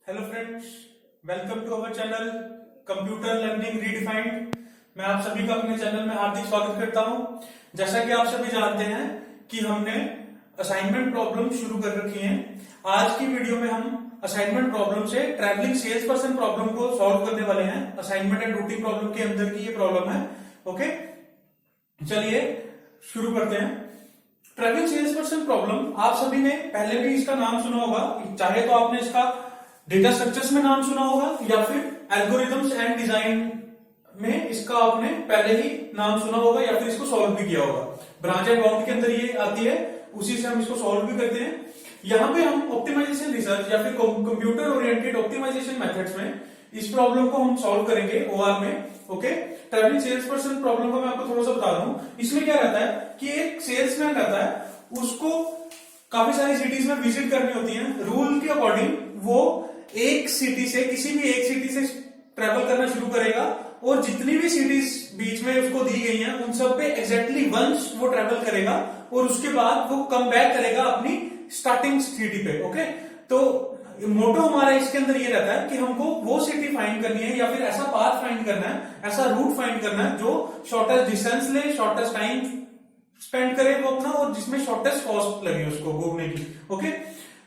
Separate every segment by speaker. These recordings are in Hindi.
Speaker 1: Hello friends, welcome to our channel computer learning redefined. मैं आप सभी का अपने चैनल में हार्दिक स्वागत करता हूं। जैसा कि आप सभी जानते हैं कि हमने असाइनमेंट प्रॉब्लम शुरू कर रखी है। आज की वीडियो में हम असाइनमेंट प्रॉब्लम से ट्रैवलिंग सेल्स पर्सन प्रॉब्लम को सॉल्व करने वाले हैं। असाइनमेंट एंड रूटीन प्रॉब्लम के अंदर की ये प्रॉब्लम है। ओके, चलिए शुरू करते हैं। ट्रैवलिंग सेल्स पर्सन प्रॉब्लम आप सभी ने पहले भी इसका नाम सुना होगा, चाहे तो आपने इसका डेटा स्ट्रक्चर्स में नाम सुना होगा या फिर एल्गोरिथम्स एंड डिजाइन में इसका आपने पहले ही नाम सुना होगा या फिर इसको सॉल्व भी किया होगा। ब्रांच एंड बाउंड के अंदर ये आती है, उसी से हम इसको सॉल्व भी करते हैं। यहाँ पे हम ऑप्टिमाइजेशन रिसर्च या फिर कंप्यूटर ओरिएंटेड ऑप्टिमाइजेशन मेथड्स में इस प्रॉब्लम को हम सॉल्व करेंगे ओआर में। Okay, travelling sales person problem को मैं आपको थोड़ा सा बता दूं। इसमें क्या रहता है कि एक सेल्समैन रहता है, उसको काफी सारी सिटीज में विजिट करनी होती है। रूल के अकॉर्डिंग वो एक सिटी से किसी भी एक सिटी से ट्रेवल करना शुरू करेगा और जितनी भी सिटीज बीच में उसको दी गई हैं उन सब पे एग्जैक्टली वंस वो ट्रेवल करेगा और उसके बाद वो कम बैक करेगा अपनी स्टार्टिंग सिटी पे। ओके, तो मोटो हमारा इसके अंदर ये रहता है कि हमको वो सिटी फाइंड करनी है या फिर ऐसा पाथ फाइंड करना है, ऐसा रूट फाइंड करना है जो शॉर्टेस्ट डिस्टेंस ले, शॉर्टेस्ट टाइम स्पेंड करे वो अपना, और जिसमें शॉर्टेस्ट कॉस्ट लगे उसको घूमने की। ओके,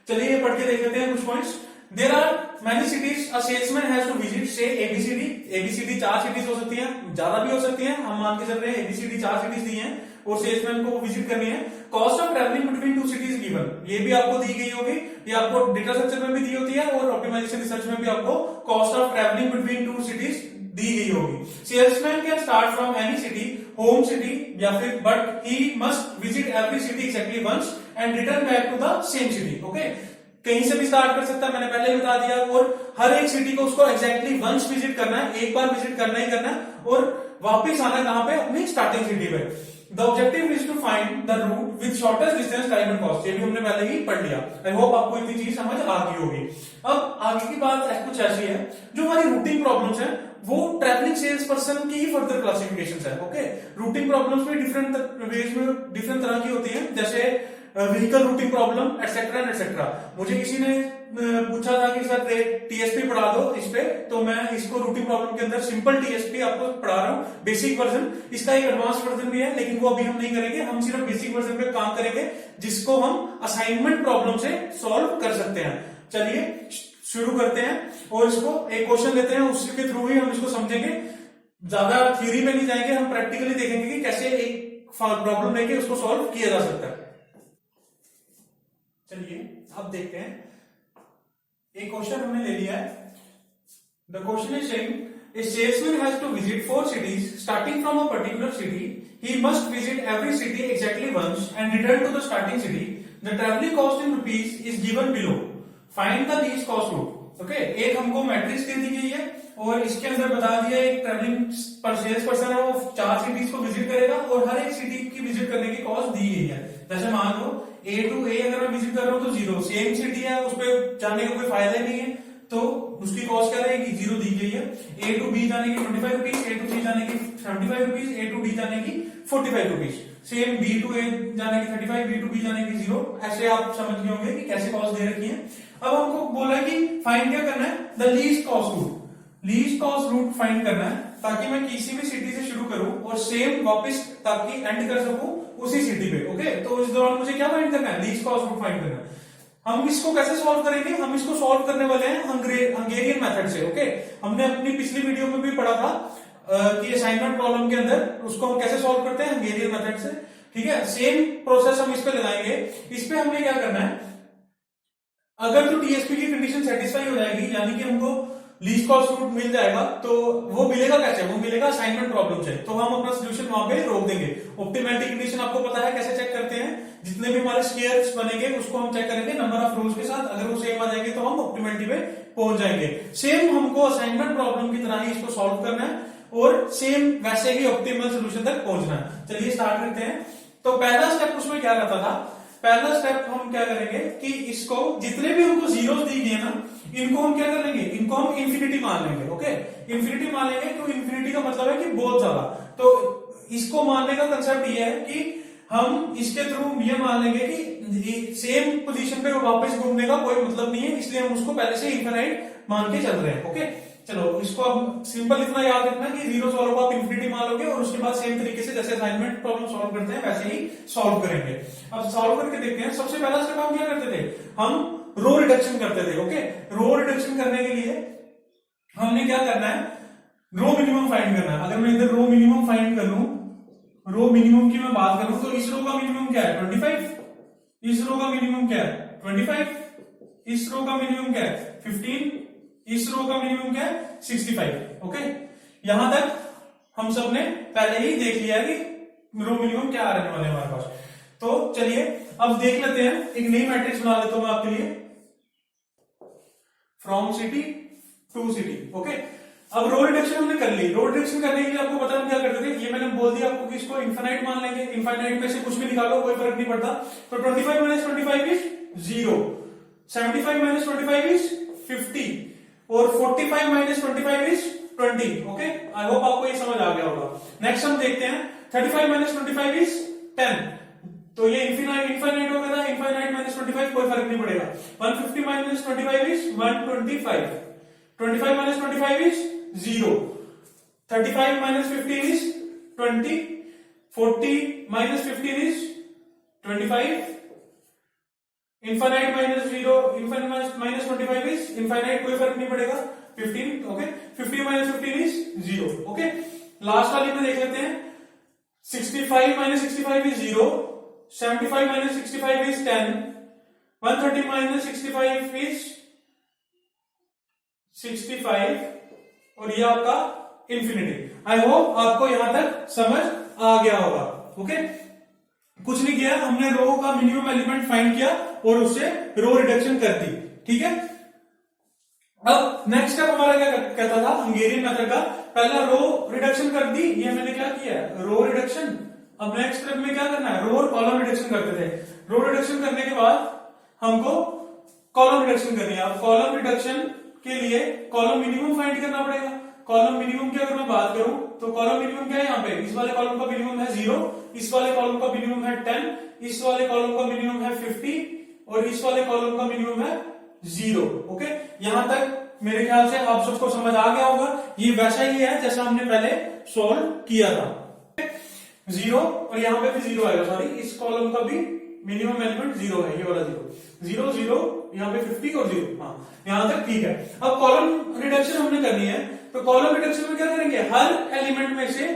Speaker 1: चलिए ये पढ़ के देख लेते हैं कुछ points. There are many cities a salesman has to visit, say ABCD। ABCD 4 cities हो सकती हैं, ज्यादा भी हो सकती हैं। हम मान के चल रहे हैं ABCD 4 सिटीज दी हैं और सेल्समैन को विजिट करनी है। Cost of travelling between two cities given, ये भी आपको दी गई होगी, ये आपको डेटा स्ट्रक्चर में भी दी होती है और ऑप्टिमाइजेशन रिसर्च में भी आपको cost of travelling between two cities दी गई होगी। Salesman can start from any city, home city या फिर, but he must visit every city exactly once and return back to the same city. Okay, कहीं से भी स्टार्ट कर सकता है, मैंने पहले ही बता दिया, और हर एक सिटी को उसको एग्जैक्टली वंस विजिट करना है, एक बार विजिट करना ही करना है और वापस आना कहां पे, अपनी स्टार्टिंग सिटी पे। The objective is to find the route with shortest distance, time and cost. ये भी हमने पहले ही पढ़ लिया। आई होप आपको इतनी चीज समझ आ गई होगी। अब आगे की बात कुछ ऐसी है, जो हमारी रूटिंग प्रॉब्लम्स है वो ट्रैवलिंग सेल्स पर्सन की ही फर्दर क्लासिफिकेशन है। ओके, रूटिंग प्रॉब्लम्स में डिफरेंट वेज में डिफरेंट तरह की होती है, जैसे vehicle routing problem etcetera and etcetera. मुझे किसी ने पूछा था कि सर टीएसपी पढ़ा दो इस पे, तो मैं इसको रूटिंग प्रॉब्लम के अंदर सिंपल टीएसपी आपको पढ़ा रहा हूँ, बेसिक वर्जन। इसका एक एडवांस वर्जन भी है, लेकिन वो अभी हम नहीं करेंगे, हम सिर्फ बेसिक वर्जन पे काम करेंगे जिसको हम असाइनमेंट प्रॉब्लम से सॉल्व कर सकते हैं। चलिए शुरू करते हैं और इसको एक क्वेश्चन लेते हैं, उसके थ्रू ही हम इसको समझेंगे। ज्यादा थ्योरी में नहीं जाएंगे, हम प्रैक्टिकली देखेंगे कि कैसे एक प्रॉब्लम लेके उसको सॉल्व किया जा सकता है। चलिए अब देखते हैं। एक क्वेश्चन हमने ले लिया है। The question is saying a salesman has to visit 4 cities starting from a particular city. He must visit every city exactly once and return to the starting city. The traveling cost in rupees is given below. Find the least cost route. Okay, एक हमको मैट्रिक्स दे दी गई है और इसके अंदर बता दिया एक ट्रैवलिंग पर सेल्स पर्सन है, वो 4 सिटीज को विजिट करेगा और हर एक सिटी की विजिट करने की कॉस्ट दी गई है। जैसे मान लो A टू A अगर मैं विजिट कर रहा हूं तो 0, सेम सिटी है, उस पर जाने का कोई फायदा ही नहीं है, तो उसकी कॉस्ट क्या रहेगी, 0 दी गई है। A टू B जाने की 25 रुपीज, A टू C जाने की 75 रुपीज, A टू D जाने की 45 rupees. Same B to A जाने की 35, B टू B जाने की 0। ऐसे आप समझ गए होंगे कि कैसे कॉस्ट दे रखी है। अब हमको बोला कि फाइंड क्या करना है, the least cost route. Least cost route find करना है ताकि मैं किसी भी सिटी से शुरू करूं और सेम वापस ताकि एंड कर सकूं उसी सिटी पे। ओके, तो इस दौरान मुझे क्या फाइंड करना है, लीस्ट कॉस्ट रूट फाइंड करना है। हम इसको कैसे सॉल्व करेंगे, हम इसको सॉल्व करने वाले हैं हंगेरियन मेथड से। ओके, हमने अपनी पिछली वीडियो में भी पढ़ा था कि असाइनमेंट प्रॉब्लम के अंदर उसको हम कैसे सॉल्व करते हैं, हंगेरियन मेथड से। ठीक है, सेम प्रोसेस हम इस पे लगाएंगे। इस पे हमने क्या करना है, अगर तो टीएसपी की कंडीशन सेटिस्फाई हो जाएगी, यानी कि हमको लीस्ट कॉस्ट रूट मिल जाएगा, तो वो मिलेगा कैसे, वो मिलेगा असाइनमेंट प्रॉब्लम से, तो हम अपना सोल्यूशन वहां पे रोक देंगे। ऑप्टिमैलिटी कंडीशन आपको पता है कैसे चेक करते हैं, जितने भी हमारे स्क्वायर्स बनेंगे उसको हम चेक करेंगे नंबर ऑफ रोज के साथ, अगर वो सेम आ जाएंगे तो हम ऑप्टिमैलिटी पे पहुंच जाएंगे। सेम हमको असाइनमेंट प्रॉब्लम की तरह ही इसको सॉल्व करना है और सेम वैसे ही ऑप्टिमल सोल्यूशन तक पहुंचना है। चलिए स्टार्ट करते हैं। तो पहला स्टेप उसमें क्या रहता था, पहला स्टेप हम क्या करेंगे कि इसको जितने भी हमको जीरोस दी गए ना, इनको हम क्या कर लेंगे, इनको हम इंफिनिटी मान लेंगे। ओके, इंफिनिटी मान लेंगे, तो इंफिनिटी का मतलब है कि बहुत ज्यादा। तो इसको मानने का कंसेप्ट ये है कि हम इसके थ्रू ये मान लेंगे कि सेम पोजीशन पे वापस घूमने का कोई मतलब नहीं है, इसलिए हम उसको पहले से इनफिनाइट मान के चल रहे हैं। ओके, चलो इसको अब सिंपल इतना याद रखना कि जीरो सॉल्व को आप इंफिनिटी मान लोगे और उसके बाद सेम तरीके से जैसे असाइनमेंट प्रॉब्लम सॉल्व करते हैं वैसे ही सॉल्व करेंगे। अब सॉल्व करके देखते हैं। सबसे पहला स्टेप हम क्या करते थे, हम रो रिडक्शन करते थे। ओके, रो रिडक्शन करने के लिए हमने क्या करना है, रो मिनिमम फाइंड करना है। अगर मैं इधर रो मिनिमम फाइंड कर लूं, रो मिनिमम की मैं बात करूं तो इस रो का मिनिमम क्या है 25, इस रो का मिनिमम क्या है 25, इस रो का मिनिमम क्या है 15, इस रो का मिनिमम क्या है 65। ओके, यहां तक हम सब ने पहले ही देख लिया है कि रो मिनिमम क्या रहने वाले हमारे पास। तो चलिए अब देख लेते हैं, एक नई मैट्रिक्स बना लेता हूं मैं आपके लिए, from city to city. Okay, अब रो रिडक्शन हमने कर ली। रो रिडक्शन करने के लिए आपको पता हम क्या करते थे, ये मैंने बोल दिया आपको कि इसको इनफाइनाइट मान लेंगे, इनफाइनाइट में से कुछ भी निकालो कोई फर्क नहीं पड़ता। तो 25 माइनस 25 इज 0, 75 माइनस 25 इज 50 और 45 minus 25 is 20। Okay, I hope आपको ये समझ आ गया होगा। नेक्स्ट हम देखते हैं 35 माइनस 25 इज 10, तो ये इनफाइनाइट हो गया, इनफाइनाइट माइनस 25 कोई फर्क नहीं पड़ेगा। 150 minus 25 is 125, 25 minus 25 is 0, 35 minus 15 is 20, 40 minus 15 is 25, infinite minus 0, infinite minus 25 is infinite, कोई फर्क नहीं पड़ेगा 15। Okay, 50 minus 15 is 0। Okay, last वाली में देख लेते हैं 65 minus 65 is 0, 75 minus 65 is 10, 130 minus 65 is 65 और ये आपका इंफिनिटी। आई होप आपको यहां तक समझ आ गया होगा। ओके, कुछ नहीं किया, हमने रो का मिनिमम एलिमेंट फाइंड किया और उससे रो रिडक्शन कर दी। ठीक है, अब नेक्स्ट स्टेप हमारा क्या कहता था, हंगेरियन मेथड का। पहला रो रिडक्शन कर दी, ये मैंने क्या किया रो रिडक्शन। अब नेक्स्ट स्टेप में क्या करना है, रो और कॉलम रिडक्शन करते थे। रो रिडक्शन करने के बाद हमको कॉलम रिडक्शन करनी है। अब कॉलम रिडक्शन के लिए कॉलम मिनिमम फाइंड करना पड़ेगा। कॉलम मिनिमम की अगर मैं बात करूं तो कॉलम मिनिमम क्या है, यहाँ पे इस वाले कॉलम का मिनिमम है 0, इस वाले कॉलम का मिनिमम है 10, इस वाले कॉलम का मिनिमम है 50 और इस वाले कॉलम का मिनिमम है 0। ओके, यहां तक मेरे ख्याल से आप सबको समझ आ गया होगा। ये वैसा ही है जैसा हमने पहले सॉल्व किया था। 0 और यहाँ पे भी 0 आएगा, सॉरी इस कॉलम का भी मिनिमम एलिमेंट 0 है, ये वाला 0 0 यहाँ पे 50 और 0। हाँ, यहां तक ठीक है। अब कॉलम रिडक्शन हमने करनी है, तो कॉलम रिडक्शन में क्या करेंगे, हर एलिमेंट में से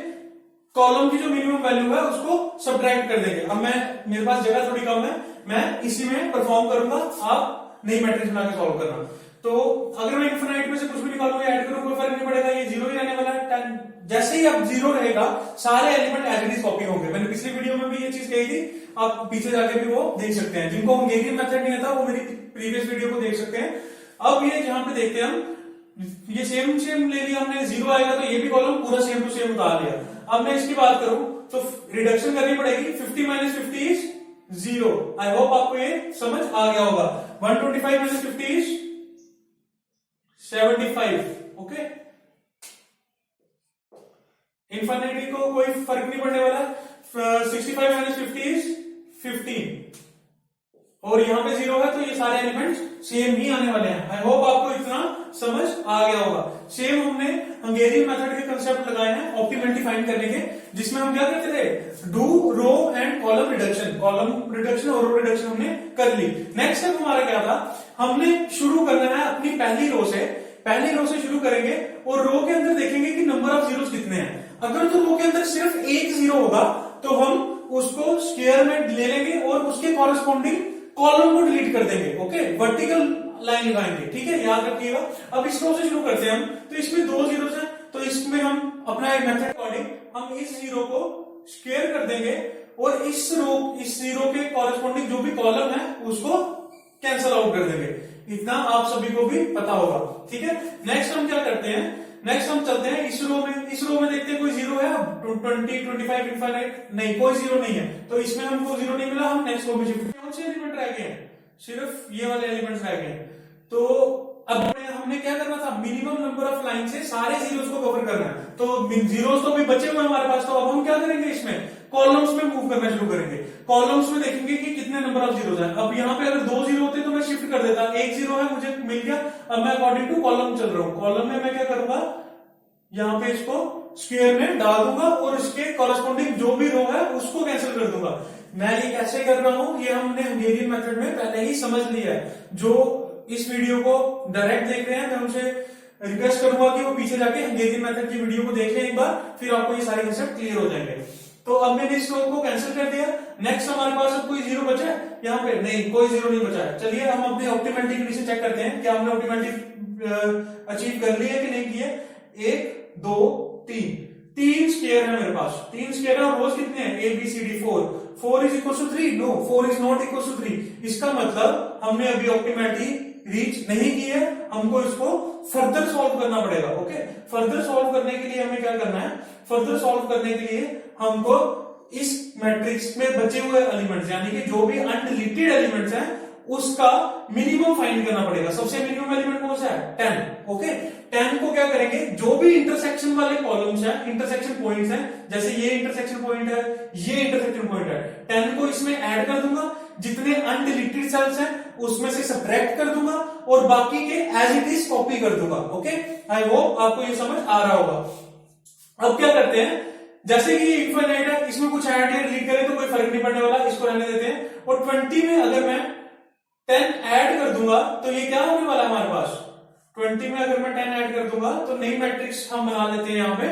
Speaker 1: कॉलम की जो मिनिमम वैल्यू है उसको सब्ट्रैक्ट कर देंगे। अब मेरे पास जगह थोड़ी कम है, मैं इसी में परफॉर्म करूंगा, आप नई मैट्रिक्स बना के सॉल्व करना। तो अगर मैं इनफिनाइट में से कुछ भी निकालूंगा ऐड करूं कोई फर्क नहीं पड़ेगा, ये 0 ही रहने वाला है। 10 जैसे ही अब 0 रहेगा सारे element as it is copy होंगे। मैंने पिछली वीडियो में भी ये चीज कही थी, आप पीछे जाके भी वो देख सकते हैं। जिनको हंगेरियन मेथड नहीं आता वो मेरी प्रीवियस वीडियो को देख सकते हैं। अब ये जहां पे देखते हैं हम, ये सेम ले लिया हमने, 0 आएगा तो ये भी कॉलम पूरा सेम टू सेम उतार लिया। अब मैं इसकी बात करूं तो रिडक्शन करनी पड़ेगी। 50 माइनस 50 इज 0। आई होप आपको ये समझ आ गया होगा। 125 माइनस 50 इज 75। ओके, इनफिनिटी को कोई फर्क नहीं पड़ने वाला। 65 माइनस 50 इज 15 और यहां पे 0 है तो ये सारे एलिमेंट्स सेम ही आने वाले हैं। आई होप आपको इतना समझ आ गया होगा। सेम हमने हंगेरियन मेथड के कंसेप्ट लगाए हैं ऑप्टिमलिटी फाइंड करने के, जिसमें हम क्या करते थे, do row and column reduction. Column reduction और रो रिडक्शन हमने कर ली। नेक्स्ट स्टेप हमारा क्या था, हमने शुरू करना है अपनी पहली रो से शुरू करेंगे और रो के अंदर देखेंगे कि नंबर ऑफ जीरोस कितने हैं। अगर तो रो के अंदर सिर्फ एक 0 होगा तो हम उसको स्क्वायर में ले लेंगे और उसके कॉरेस्पॉन्डिंग कॉलम को डिलीट कर देंगे। ओके, वर्टिकल लाइन लगाएंगे। ठीक है, याद रखिएगा। अब इस रो से शुरू करते हैं हम, तो इसमें 2 जीरोस हैं, तो इसमें हम अपना एक मेथड अकॉर्डिंग हम इस 0 को स्क्वायर कर देंगे और इस 0 के कॉरेस्पॉन्डिंग जो भी कॉलम है उसको कैंसल आउट कर देंगे। इतना आप सभी को भी पता होगा। ठीक है, नेक्स्ट हम क्या करते हैं, नेक्स्ट हम चलते हैं इस रो में देखते हैं कोई 0 है। 20 25 इनफाइनाइट नहीं, कोई 0 नहीं है, तो इसमें हमको 0 नहीं मिला। हम नेक्स्ट रो में शिफ्ट, कौन से एलिमेंट रह गए हैं, सिर्फ ये वाले एलिमेंट्स रह गए हैं। तो अब हमने क्या करना था, मिनिमम नंबर ऑफ लाइन से सारे जीरोस को कवर करना है। तो जीरोस तो भी बचे हुए हमारे पास, तो अब हम क्या करेंगे, इसमें कॉलम्स में मूव करना शुरू करेंगे। कॉलम्स में देखेंगे कि कितने नंबर ऑफ जीरोस हैं। अब यहाँ पे अगर 2 जीरो होते तो मैं शिफ्ट कर देता, 1 जीरो है मुझे मिल गया, अब मैं अकॉर्डिंग टू कॉलम चल रहा हूं। कॉलम में मैं क्या करूंगा, यहाँ पे इसको स्क्वायर में डाल दूंगा और इसके कॉरेस्पॉन्डिंग जो भी रो है उसको कैंसिल कर दूंगा। मैं ये कैसे कर रहा हूं, ये हमने हंगेरियन मेथड में पहले ही समझ लिया है। जो इस वीडियो को डायरेक्ट देख रहे हैं, मैं उनसे रिक्वेस्ट करूंगा कि वो पीछे जाके हंगेरियन मेथड की वीडियो को देख लें एक बार, फिर आपको ये सारे कंसेप्ट क्लियर हो जाएंगे। तो अब मैंने इस रो को कैंसिल कर दिया। नेक्स्ट हमारे पास अब कोई जीरो बचा है यहाँ पे? नहीं, कोई जीरो नहीं बचा है। चलिए हम अपने ऑप्टिमैलिटी कंडीशन चेक करते हैं, क्या हमने ऑप्टिमैलिटी अचीव कर ली है कि नहीं की है। 1 2 3 3 स्क्वायर है मेरे पास, 3 स्क्वायर है और रोज कितने हैं? A B C D 4 is equal to 3। No, 4 is not equal to 3। इसका मतलब हमने अभी ऑप्टिमैलिटी रीच नहीं की है, हमको इसको फर्दर सॉल्व करना पड़ेगा। ओके, फर्दर सॉल्व करने के लिए हमें क्या करना है, फर्दर सॉल्व करने के लिए हमको इस मैट्रिक्स में बचे हुए एलिमेंट्स यानी कि जो भी अनडिलीटेड एलिमेंट्स हैं उसका मिनिमम फाइंड करना पड़ेगा। सबसे मिनिमम एलिमेंट कौन सा है? 10। ओके, 10 को क्या करेंगे, जो भी इंटरसेक्शन वाले कॉलम्स हैं, इंटरसेक्शन पॉइंट्स हैं, जैसे ये इंटरसेक्शन पॉइंट है, ये इंटरसेक्शन पॉइंट है, 10 को इसमें ऐड कर दूंगा, जितने अनडिलीटेड सेल्स हैं उसमें से सब्ट्रैक्ट कर दूंगा और बाकी के एज इट इज कॉपी कर दूंगा। ओके, आई होप आपको ये समझ आ रहा होगा। अब क्या करते हैं, जैसे कि ये इनफाइनाइट है, इसमें कुछ ऐड या डिलीट करें तो कोई फर्क नहीं पड़ने वाला, इसको रहने देते हैं। और 20 में अगर मैं 10 ऐड कर दूंगा तो ये क्या होने वाला है हमारे पास? 20 में अगर मैं 10 ऐड कर दूंगा तो नई मैट्रिक्स हम बना लेते हैं। यहां पे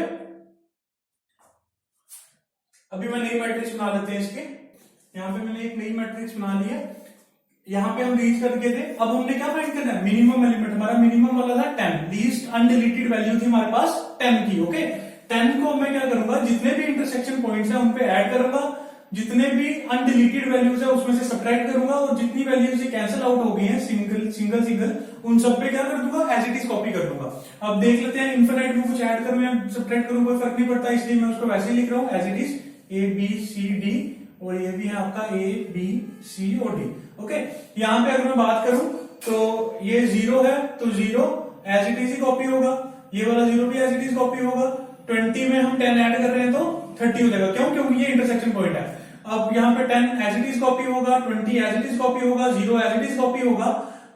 Speaker 1: अभी मैं नई मैट्रिक्स बना लेते हैं इसके, यहां पे मैंने एक नई मैट्रिक्स बना ली है। यहां पे हम रीच करके थे, अब हमने क्या फाइंड करना है? Minimum element. हमारा मिनिमम वाला था 10, लीस्ट अनडिलीटेड वैल्यू थी हमारे पास 10 की। ओके, 10 को मैं क्या करूंगा, जितने भी इंटरसेक्शन पॉइंट्स हैं उन पे ऐड करूंगा, जितने भी अनडिलीटेड वैल्यूज है उसमें से सब्ट्रैक्ट करूंगा और जितनी वैल्यूज ये कैंसिल आउट हो गई हैं सिंगल उन सब पे क्या कर दूंगा, एज इट इज कॉपी कर दूंगा। अब देख लेते हैं, इनफिनिट में कुछ ऐड करूं या सब्ट्रैक्ट करूं कोई फर्क नहीं पड़ता, इसलिए मैं उसको वैसे ही लिख रहा हूं as it is, A B C D, और ये भी है आपका ए बी सी और डी। ओके, यहां पे अगर मैं बात करूं तो ये 0 है तो 0 एज इट इज ही कॉपी होगा, ये वाला 0 भी एज इट इज कॉपी होगा। 20 में हम 10 ऐड कर रहे हैं तो 30 हो जाएगा, क्यों? क्योंकि ये इंटरसेक्शन पॉइंट है। अब यहाँ पे 10 एज इट इज कॉपी होगा, 20 एज इट इज कॉपी होगा, 0 एज इट इज कॉपी होगा,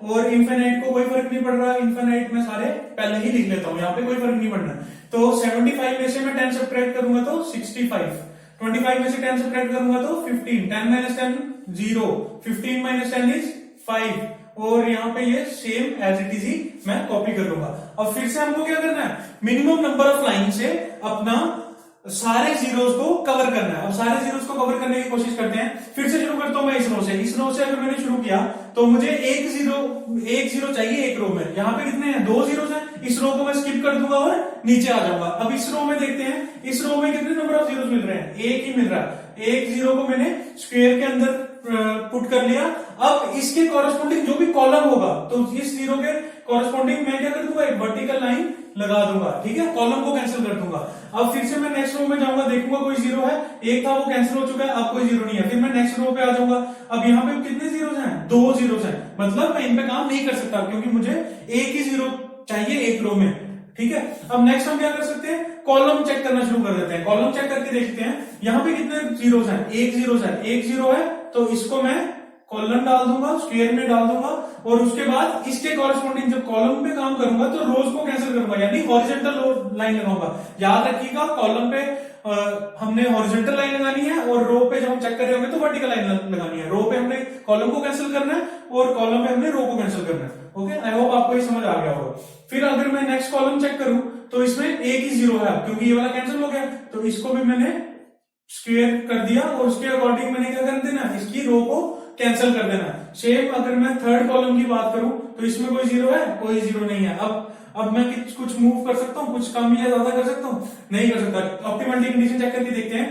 Speaker 1: और इनफिनिट को कोई फर्क नहीं पड़ रहा। इनफिनिट में सारे पहले ही लिख लेता हूं, यहाँ पे कोई फर्क नहीं पड़ रहा। तो 75 में से मैं 10 सब्ट्रैक्ट करूंगा तो 65, 25 में से 10 सब्ट्रैक्ट करूंगा तो 15, 10 माइनस 10 0, 15 माइनस 10 इज 5, और यहाँ पे ये सेम एज इट इज ही मैं कॉपी कर लूंगा। अब फिर से हमको क्या करना है, मिनिमम नंबर ऑफ लाइन से अपना सारे जीरोस को कवर करना है। अब सारे जीरोस को कवर करने की कोशिश करते हैं। फिर से शुरू करता हूं मैं इस रो से। इस रो से अगर मैंने शुरू किया तो मुझे एक जीरो चाहिए एक रो में। यहाँ पे कितने हैं? 2 जीरोस हैं। इस रो को मैं स्किप कर दूंगा और नीचे आ जाऊंगा। अब इस रो में देखते हैं, इस रो में कितने नंबर ऑफ जीरोस मिल रहे हैं? एक ही मिल रहा है। एक जीरो को मैंने स्क्वायर के अंदर पुट कर लिया। अब इसके कॉरेस्पॉन्डिंग जो भी कॉलम होगा तो इस जीरो के कॉरेस्पॉन्डिंग मैं क्या कर दूंगा, एक वर्टिकल लाइन लगा दूंगा। ठीक है, कॉलम को कैंसिल कर दूंगा। अब फिर से मैं नेक्स्ट रो में जाऊंगा, देखूंगा कोई जीरो है, एक था वो कैंसिल हो चुका है, अब कोई जीरो नहीं है। फिर मैं नेक्स्ट रो पे आ जाऊंगा। अब यहाँ पे कितने जीरोस हैं? 2 जीरोस हैं। मतलब मैं इन पे काम नहीं कर सकता क्योंकि मुझे एक ही जीरो चाहिए एक रो में। ठीक है, अब नेक्स्ट हम क्या कर सकते हैं, कॉलम चेक करना शुरू कर देते हैं। कॉलम चेक करके देखते हैं यहाँ पे कितने जीरोस हैं। एक जीरोस है, एक जीरो है तो इसको मैं कॉलम डाल दूंगा, स्क्वायर में डाल दूंगा, और उसके बाद इसके कॉरेस्पॉन्डिंग जब कॉलम पे काम करूंगा तो रोज को कैंसिल करूंगा, यानी हॉरिजॉन्टल लाइन लगाऊंगा। याद रखिएगा, कॉलम पे हमने हॉरिजॉन्टल लाइन लगानी है और रो पे जब हम चेक कर रहे होंगे तो वर्टिकल लाइन लगानी है। रो पे हमने कॉलम को कैंसिल करना है और कॉलम पे हमने रो को कैंसिल करना है। ओके, आई होप आपको ये समझ आ गया होगा। फिर अगर मैं नेक्स्ट कॉलम चेक करूं तो इसमें एक ही जीरो है क्योंकि ये वाला कैंसिल हो गया, तो इसको भी मैंने स्क्वायर कर दिया और उसके अकॉर्डिंग मैंने क्या कर देना, इसकी रो को कैंसिल कर देना। सेम अगर मैं थर्ड कॉलम की बात करूं तो इसमें कोई जीरो है? कोई जीरो नहीं है। अब मैं कुछ मूव कर सकता हूं, कुछ कम या ज्यादा कर सकता हूं? नहीं कर सकता। ऑप्टिमैलिटी कंडीशन चेक करके देखते हैं।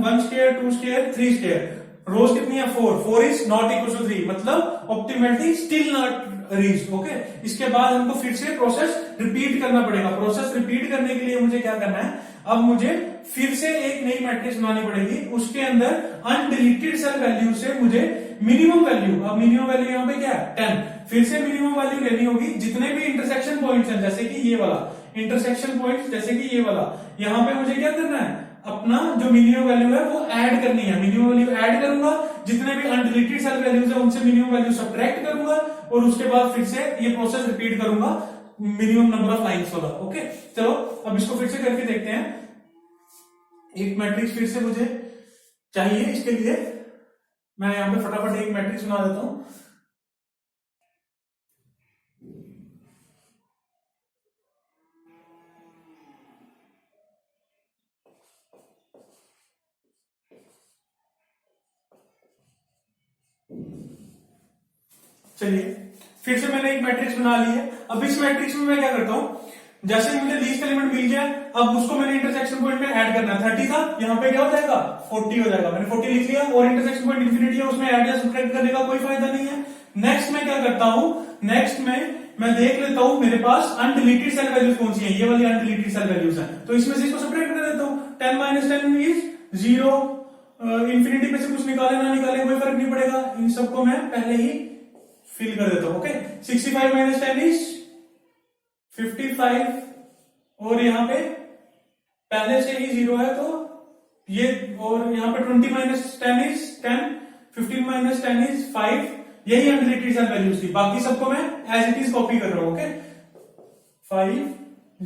Speaker 1: 1 स्क्वायर, 2 स्क्वायर, 3 स्क्वायर, रोज कितनी है? 4 इज नॉट इक्वल टू 3, मतलब optimality still not reach. Okay, इसके बाद हमको फिर से प्रोसेस रिपीट करना पड़ेगा। प्रोसेस रिपीट करने के लिए मुझे क्या करना है, अब मुझे फिर से एक नई मैट्रिक्स बनानी पड़ेगी। उसके अंदर अनडिलीटेड सेल वैल्यू से मुझे मिनिमम वैल्यू, अब मिनिमम वैल्यू यहाँ पे क्या है? 10। फिर से मिनिमम वैल्यू लेनी होगी। जितने भी इंटरसेक्शन पॉइंट्स हैं, जैसे कि ये वाला इंटरसेक्शन पॉइंट, जैसे कि ये वाला, यहाँ पे मुझे क्या करना है, अपना जो मिनिमम वैल्यू है वो ऐड करनी है, मिनिमम वैल्यू ऐड करूंगा, जितने भी अनडिलीटेड सेल वैल्यूज है उनसे मिनिमम वैल्यू सब्ट्रैक्ट करूंगा और उसके बाद फिर से ये प्रोसेस रिपीट करूंगा मिनिमम नंबर ऑफ लाइंस वाला। ओके, चलो अब इसको फिर से करके देखते हैं। एक मैट्रिक्स फिर से मुझे चाहिए, इसके लिए मैं यहां पे फटाफट एक मैट्रिक्स बना देता हूं। चलिए फिर से मैंने एक मैट्रिक्स बना ली है। अब इस मैट्रिक्स में मैं क्या करता हूं, जैसे मुझे लीस्ट एलिमेंट मिल गया, अब उसको मैंने इंटरसेक्शन पॉइंट में ऐड करना है। 30 था, यहाँ पे क्या हो जाएगा 40 हो जाएगा। मैंने 40 लिख लिया और इंटरसेक्शन पॉइंट इंफिनिटी है, उसमें ऐड या सब्ट्रैक्ट करने का कोई फायदा नहीं है। नेक्स्ट में क्या करता हूं, नेक्स्ट में मैं देख लेता हूं मेरे पास अनडिलीटेड सेल वैल्यूज कौन सी है, ये वाली अनडिलीटेड सेल वैल्यूज है, तो इसमें से इसको सब्ट्रैक्ट कर देता हूं। 10 - 10 इज 0, इंफिनिटी में से कुछ निकाले ना निकाले कोई फर्क नहीं पड़ेगा, इन सबको मैं पहले ही फिल कर देता हूं। ओके, 65 - 10 इज 55 और यहाँ पे पहले से ही 0 है तो ये, और यहाँ पे 20 - 10 इज 10, 15 - 10 इज 5, यही अनडिलीटेड सेल वैल्यूज थी, बाकी सबको मैं एज इट इज कॉपी कर रहा हूं। ओके, 5,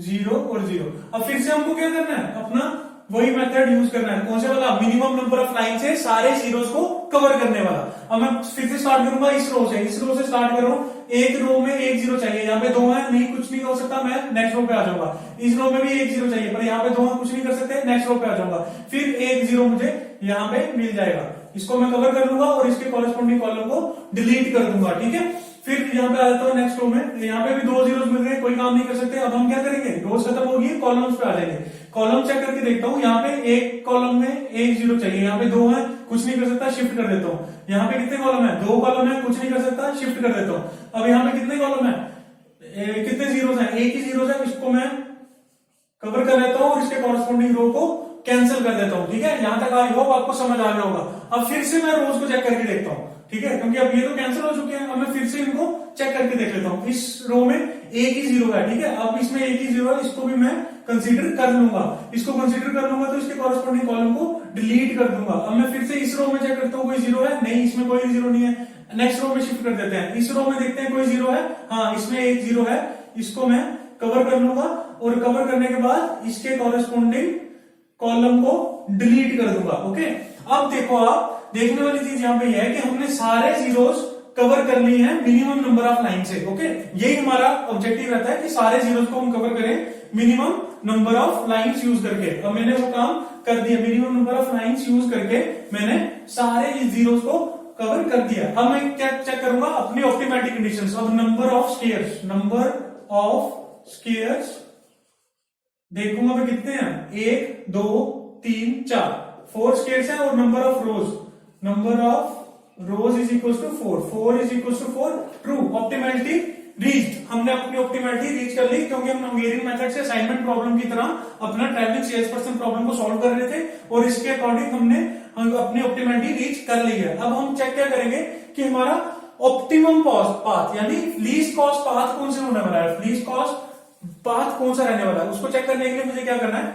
Speaker 1: 0 और 0। अब फिर से हमको क्या करना है, अपना वही मेथड यूज करना है, कौन से वाला, मिनिमम नंबर ऑफ लाइन से सारे जीरोस को कवर करने वाला। अब मैं फिर से स्टार्ट करूंगा इस रो से, इस रो से स्टार्ट कर रहा हूं। एक रो में एक जीरो चाहिए, यहाँ पे 2 है, नहीं कुछ नहीं हो सकता, मैं नेक्स्ट रो पे आ जाऊंगा। इस रो में भी एक जीरो चाहिए, पर यहाँ पे 2 है, कुछ नहीं कर सकते, नेक्स्ट रो पे आ जाऊंगा। फिर एक जीरो मुझे यहाँ पे मिल जाएगा, इसको मैं कवर कर लूंगा और इसके कॉरेस्पॉन्डिंग कॉलम को डिलीट कर दूंगा। ठीक है, फिर यहाँ पे आ जाता हूँ नेक्स्ट रो में, यहाँ पे भी 2 जीरोस मिल गए, कोई काम नहीं कर सकते। अब हम क्या करेंगे, रोज खत्म होगी, कॉलम्स पे आ जाएंगे। कॉलम चेक करके देखता हूँ, यहाँ पे एक कॉलम में एक जीरो चाहिए, यहाँ पे 2 है, कुछ नहीं कर सकता, शिफ्ट कर देता हूँ। यहाँ पे कितने कॉलम है, 2 कॉलम है, कुछ नहीं कर सकता, शिफ्ट कर देता हूँ। अब यहाँ पे कितने कॉलम है, कितने जीरोस हैं, एक ही जीरो है, इसको मैं कवर कर लेता हूँ और इसके कॉरेस्पॉन्डिंग रो को कैंसिल कर देता हूँ। ठीक है, यहां तक आई होप आपको समझ आ गया होगा। अब फिर से मैं रोज को चेक करके देखता हूँ, ठीक है, क्योंकि अब ये तो कैंसिल हो चुके हैं। अब मैं फिर से इनको चेक करके देख लेता हूँ। इस रो में एक ही जीरो है, ठीक है, अब इसमें एक ही जीरो है, इसको भी मैं कंसीडर कर लूंगा। इसको कंसीडर कर लूंगा तो इसके कॉरेस्पॉन्डिंग कॉलम को डिलीट कर दूंगा। अब मैं फिर से इस रो में चेक करता हूँ, कोई जीरो है, नहीं, इसमें कोई जीरो नहीं है। नेक्स्ट रो में शिफ्ट कर देते हैं, इस रो में देखते हैं कोई जीरो है, हाँ इसमें एक जीरो है, इसको मैं कवर कर लूंगा और कवर करने के बाद इसके कॉरेस्पॉन्डिंग कॉलम को डिलीट कर दूंगा। ओके, अब देखो, आप देखने वाली चीज यहाँ पे यह है कि हमने सारे जीरोस कवर कर लिए हैं मिनिमम नंबर ऑफ लाइन से। ओके, यही हमारा ऑब्जेक्टिव रहता है कि सारे जीरोस को हम कवर करें minimum number of lines use करके। अब मैंने वो काम कर दिया, minimum number of lines use करके मैंने सारे जीरोस को कवर कर दिया। अब मैं क्या चेक करूंगा, अपनी ऑप्टिमैटिक कंडीशंस। अब number of squares, number of squares देखूंगा मैं कितने हैं, 1 2 3 4, 4 स्केयर्स है, और number of rows, number of rows is equal to 4, 4 is equal to 4, true, optimality reached. हमने अपनी ऑप्टिमैलिटी रीच कर ली, क्योंकि हम हंगेरियन मेथड से असाइनमेंट प्रॉब्लम की तरह अपना ट्रैवलिंग सेल्सपर्सन प्रॉब्लम को सॉल्व कर रहे थे, और इसके अकॉर्डिंग हमने अपनी ऑप्टिमैलिटी रीच कर ली है। अब हम चेक क्या करेंगे कि हमारा ऑप्टिमम कॉस्ट पाथ यानी लीस्ट कॉस्ट पाथ कौन से होने वाला है, लीस्ट कॉस्ट पाथ कौन सा रहने वाला है, उसको चेक करने के लिए मुझे क्या करना है।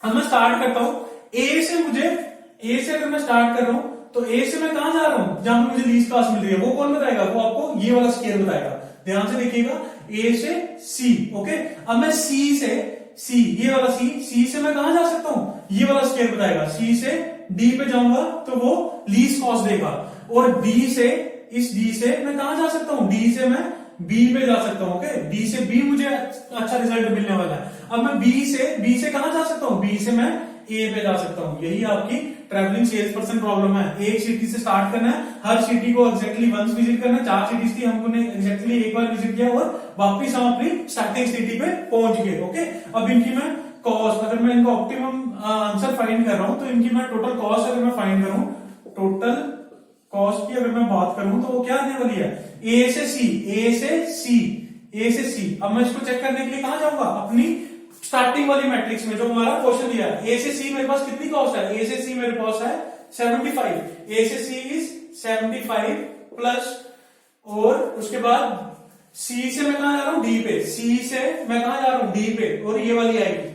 Speaker 1: अब मैं स्टार्ट करता हूं ए से, ए से अगर मैं स्टार्ट कर रहा हूं तो ए से मैं कहां जा रहा हूं, जहां मुझे लीस्ट कॉस्ट मिल रही है, वो कौन बताएगा, वो आपको ये वाला स्केयर बताएगा। ध्यान से देखिएगा, ए से सी। ओके, अब मैं सी से, सी ये वाला सी से मैं कहां जा सकता हूं, ये वाला स्केयर बताएगा। सी से डी पे जाऊंगा तो वो लीस्ट कॉस्ट देगा, और डी से, इस डी से मैं कहां जा सकता हूं, डी से मैं बी पे जा सकता हूं। ओके, डी से बी मुझे अच्छा रिजल्ट मिलने वाला है। अब मैं बी से कहां जा सकता हूं, बी से मैं ए पे जा सकता हूं। यही आपकी ट्रैवलिंग सेल्स पर्सन प्रॉब्लम है। एक सिटी से स्टार्ट करना है, हर सिटी को एग्जैक्टली वंस विजिट करना है। 4 सिटीज थी, हमने एग्जैक्टली एक बार विजिट किया और वापिस हम अपनी स्टार्टिंग सिटी पे पहुंच गए। ओके, अब इनकी मैं कॉस्ट, अगर मैं इनका ऑप्टिमम आंसर फाइंड कर रहा हूं तो इनकी मैं टोटल कॉस्ट अगर मैं फाइंड करूं, टोटल कॉस्ट की अगर मैं बात करूं तो वो क्या आने वाली है, ए से सी, ए से सी, ए से सी। अब मैं इसको चेक करने के लिए कहां जाऊंगा, अपनी स्टार्टिंग वाली मैट्रिक्स में जो हमारा क्वेश्चन दिया है। ए से सी मेरे पास कितनी कॉस्ट है, ए से सी मेरे पास है 75, ए से सी इज 75 प्लस, और उसके बाद सी से मैं कहां जा रहा हूं, डी पे, सी से मैं कहां जा रहा हूं, डी पे, और ये वाली आएगी।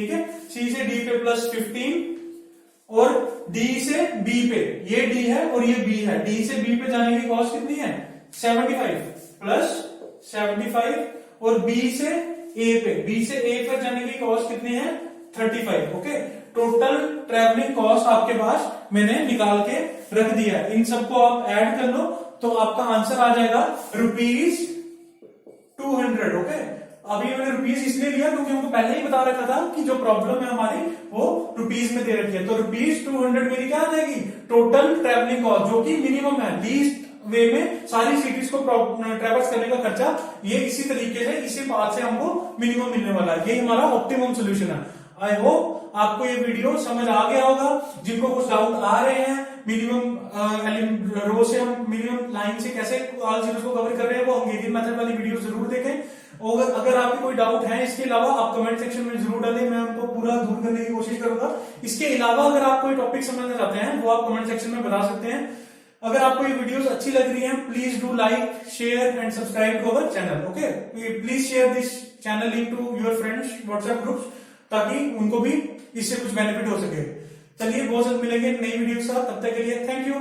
Speaker 1: ठीक है। सी से डी पे प्लस 15 और डी से बी पे, ये डी है और ये बी है, डी से बी पे जाने की कॉस्ट कितनी है 75 प्लस 75 और बी से ए पे, बी से ए पर जाने की कॉस्ट कितनी है 35। ओके, टोटल ट्रेवलिंग कॉस्ट आपके पास मैंने निकाल के रख दिया है। इन सबको आप ऐड कर लो तो आपका आंसर आ जाएगा ₹200। ओके, अभी मैंने रुपीज इसलिए लिया क्योंकि हमको पहले ही बता रखा था कि जो प्रॉब्लम है हमारी वो रुपीज में दे रखी है, तो ₹200 मेरी क्या आ जाएगी टोटल ट्रेवलिंग कॉस्ट, जो कि मिनिमम है। लीस्ट वे में सारी सिटीज को ट्रेवल्स करने का खर्चा ये इसी तरीके से, इसी पाथ से हमको मिनिमम मिलने वाला है। ये हमारा ऑप्टिमम सोल्यूशन है। आई होप आपको ये वीडियो समझ आ गया होगा। जिनको कुछ डाउट आ रहे हैं मिनिमम रो से हम मिनिमम लाइन से कैसे ऑल जीरोस को कवर कर रहे हैं, वो हंगेरियन मेथड वाली वीडियो जरूर देखें। और अगर आपको कोई डाउट है इसके अलावा आप कमेंट सेक्शन में जरूर डालें, मैं उनको पूरा दूर करने की कोशिश करूंगा। इसके अलावा अगर आप कोई टॉपिक समझना चाहते हैं वो आप कमेंट सेक्शन में बता सकते हैं। अगर आपको ये वीडियोस अच्छी लग रही हैं please do like, share and subscribe to our channel. Okay, please share this channel link to your friends WhatsApp groups, ताकि उनको भी इससे कुछ बेनिफिट हो सके। चलिए बहुत जल्द मिलेंगे नई वीडियो के साथ, तब तक के लिए थैंक यू।